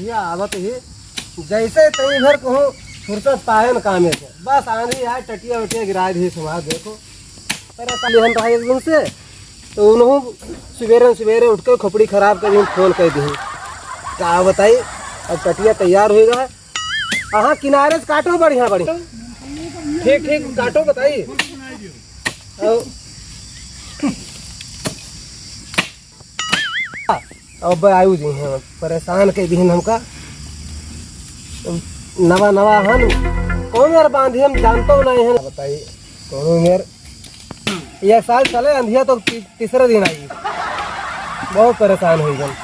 भैया आवत ही जैसे तई भर कहूँ फुर्सत पाए न कामे से बस आंधी आए टटिया वटिया गिरा दी समाज देखो परेशान रहा एकदम से तो उन्होंने सवेरे सवेरे उठ के खोपड़ी खराब कर फोन कर दी क्या बताई। अब टटिया तैयार होगा हाँ किनारे से काटो बढ़िया बढ़िया ठीक ठीक काटो बताइए। अब आयु जी हैं परेशान के दिन हमका नवा नवा हन कौन यार बांधी हम जानते नहीं है बताइए कौन यार एक साल चले अंधिया तो तीसरे दिन आई बहुत परेशान हुई गन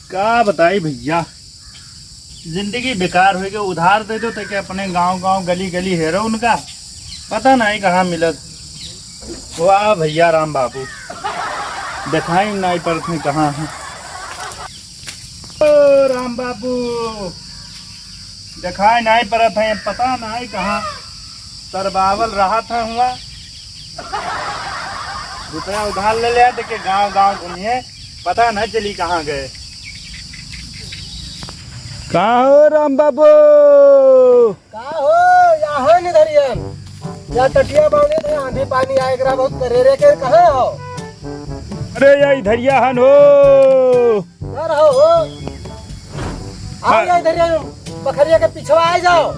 क्या बताई भैया जिंदगी बेकार हो गई। उधार दे दो तो अपने गांव गांव गली गली हेरो उनका पता नहीं कहाँ मिलत। वाह भैया राम बाबू दिखाई नहीं पड़ते कहाँ है। ओ राम बाबू दिखाई नहीं पड़त है पता नहीं कहाँ सरबावल रहा था हुआ रुपया उधार ले लिया देखिए गांव गांव घूमिए पता नहीं चली कहाँ गए। कहाँ हो राम बाबू का हो या है निधरियन या टटिया बांधे थे आंधी पानी आएगा बहुत करेरे के कहाँ हो। अरे या इधरिया हन हो घर हो आओ या इधरिया बखरिया के पीछे आ जाओ।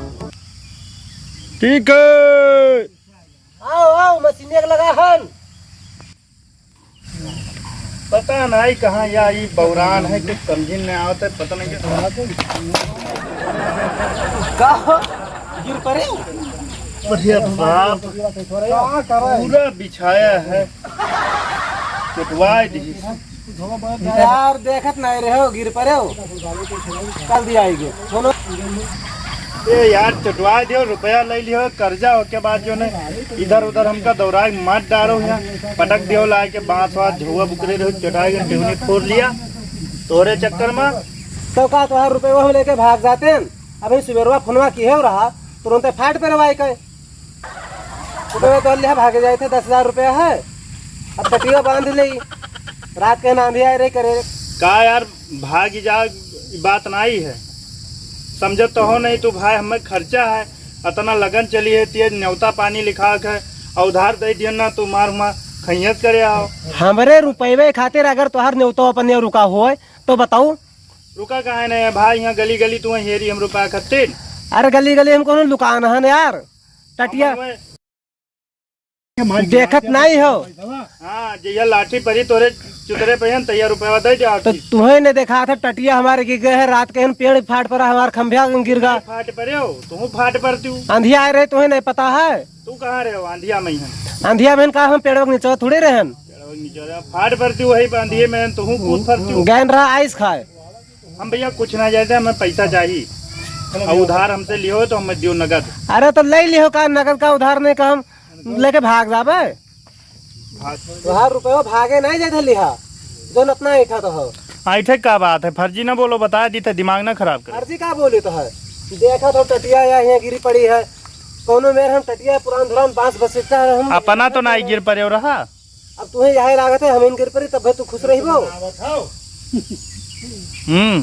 ठीक है आओ आओ मशीन लगा हन पता नहीं कहाँ या ये बौरान है कि समझ नहीं आवत है पता नहीं का गिर पड़े बढ़िया बाप पूरा बिछाया है चटवाई दी यार देखत नहीं रहे हो गिर पड़े हो कल दिया आएगी सुनो ये यार चटवा दियो रुपया ले लियो कर्जा हो के बाद जो ने इधर उधर हमका दौड़ा मत डारो यहाँ पटक दियो ला के बांस वास झुआ बुकरे रहो चटाई के टेहनी फोड़ लिया तोरे चक्कर में तो का तुम्हारे रुपये वो लेके भाग जाते हैं। अभी सुबेरवा फोनवा की है रहा तुरंत फाट पे रवाई के रुपये तो लिया भागे जाए थे 10,000 रुपया है अब टटिया बांध ली रात के आंधी आए रही करे का यार भाग जा बात नहीं है समझत तो हो नहीं तो भाई हमें खर्चा है इतना लगन चली है तेज न्योता पानी लिखा है और उधार दे दिया ना तू मार खैयत करे आओ हमारे रुपये खातिर अगर तुहार न्योतो अपन रुका हो तो बताऊ रुका कहा नहीं है भाई यहाँ गली गली तू हेरी हम रुपया खत्तिर। अरे गली गली हमको दुकान है यार टटिया देखत नहीं हो। हाँ जैया लाठी परी तोरे चुतरे पे तैयार रुपया दे दिया तो तुम्हें ने देखा था टटिया हमारे गिर गए है रात के पेड़ फाट पड़ा हमारे खंभिया गिर गया फाट परे हो तुम फाट पर तू आंधिया आए रहे तुम्हें नहीं पता है। तू कहाँ रहे हो आंधिया में आंधिया में कहा हम पेड़ नीचे थोड़े रहे फाट पर तू वही आंधिये में तू कूद फरती गैन रहा आइस खाए। हम भैया कुछ ना जाते हमें पैसा चाहिए और उधार हमसे लियो तो हमें दियो नगद। अरे तो ले लियो का नगद का उधार नहीं का हम लेके भाग जाबे तुहार रुपया भागे नहीं जाते लिहा जो अपना ऐठा तो हो ऐठे का बात है फर्जी ना बोलो बता दी थे दिमाग ना खराब कर। फर्जी का बोली तो है देखा तो टटिया यहाँ गिरी पड़ी है कोनो मेरे हम टटिया पुरान धुरान बांस बसीता है हम अपना तो नहीं गिर पड़े रहा अब तुम्हें यही लागत है हम गिर पड़ी तब तू खुश रही बो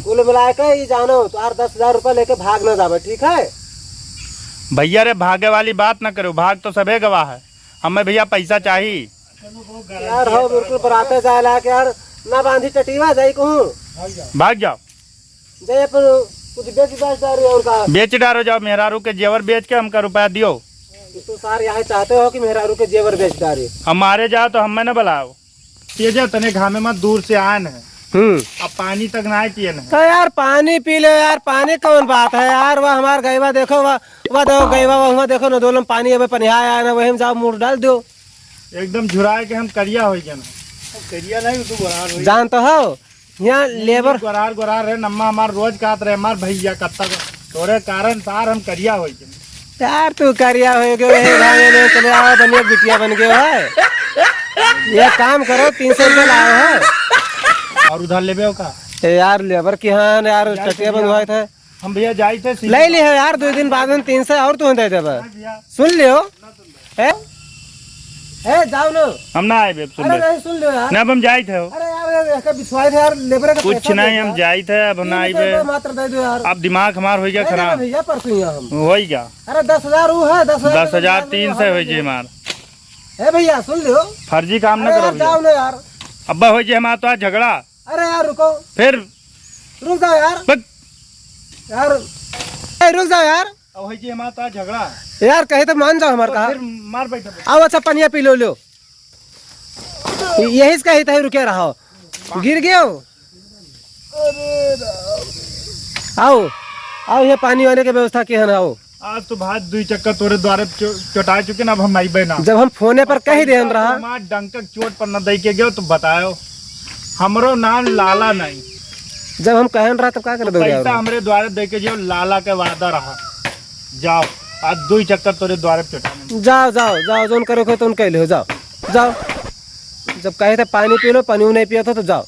कुल मिला के जानो तुहार 10,000 रुपया लेके भाग न जावे ठीक है भैया रे भागे वाली बात ना करो भाग तो सबे गवाह है हमें भैया पैसा चाहिए यार हो बिल्कुल बराते जाए ला के यार ना बांधी टटीवा जाई कहूँ भाग जाओ जाए पर कुछ बेच डाल और का बेच डालो जाओ मेहरारू के जेवर बेच के हमका रुपया दियो। तो सार यहाँ चाहते हो कि मेहरारू के जेवर बेच डाले हमारे जाओ तो हमें न बुलाओ तेजा तने घामे में दूर से आन है अब पानी तक ना पिए न तो यार पानी पी ले यार पानी कौन बात है यार वह हमार गईवा देखो वह देखो गईवा वहाँ देखो न दोनों पानी अब पनिया आया ना वही में जाओ मुँह डाल दो एकदम झुराए के हम करिया हो गया करिया नहीं तू गोरार हो जान तो हो यहाँ लेबर गोरार गोरार रहे नम्मा हमार रोज काट रहे हमार भैया कत्ता तोरे कारण सार हम करिया हो गए यार तू करिया हो गए चले आओ बनिए बिटिया बन गए है ये काम करो 300 रुपये लाओ है और उधर ले का यार लेबर की हाँ यार टटिया बनवाए थे हम भैया जाए थे ले लियो यार 2 दिन बाद में 300 और तुम्हें दे देबे सुन लियो है है जाओ ना। हम ना आए बेब सुन अरे ले नहीं सुन लो यार। ना अब हम जाए थे हो। अरे यार इसका विश्वास है यार, लेबर का कुछ पैसा नहीं देगा। हम जाए थे अब हम ना आए 300 रुपये बे। मात्र दे दो यार। अब दिमाग हमार हो गया दे देना खराब भैया परसों यहाँ हम। हो ही गया। अरे 10,000 वो है, 10,000 10,300 हो जे हमार है भैया सुन लो। फर्जी काम अरे न यार करो जाओ भैया। ना यार। अब्बा हो जे हमारा तो आज झगड़ा अरे यार रुको, फिर रुक जाओ यार। बक यार रुक जाओ यार। अब हो जे हमारा तो आज झगड़ा यार कहे तो मान जाओ हमारे कहा। फिर मार बैठा आओ अच्छा पनिया पी लो लो। यही कही था रुके रहो, गिर गए हो। आओ आओ ये पानी वाने की व्यवस्था की है ना। आओ आज तो भात दुई चक्कर तोरे द्वारे चटा चुके ना। अब हम आई ना जब हम फोने पर कह दे रहा। हमार डंक चोट पर न दई के गयो तो बतायो हमरो नाम लाला नहीं। जब हम कहन रहा तब क्या कर दोगे पैसा हमरे द्वारे दे के जो लाला के वादा रहा। जाओ आज दुई चक्कर तोरे द्वारे चटा। जाओ जाओ जाओ जोन करो तो उन कह लो। जाओ जाओ, जब कहे थे पानी पी लो, पानी नहीं पिया था तो जाओ।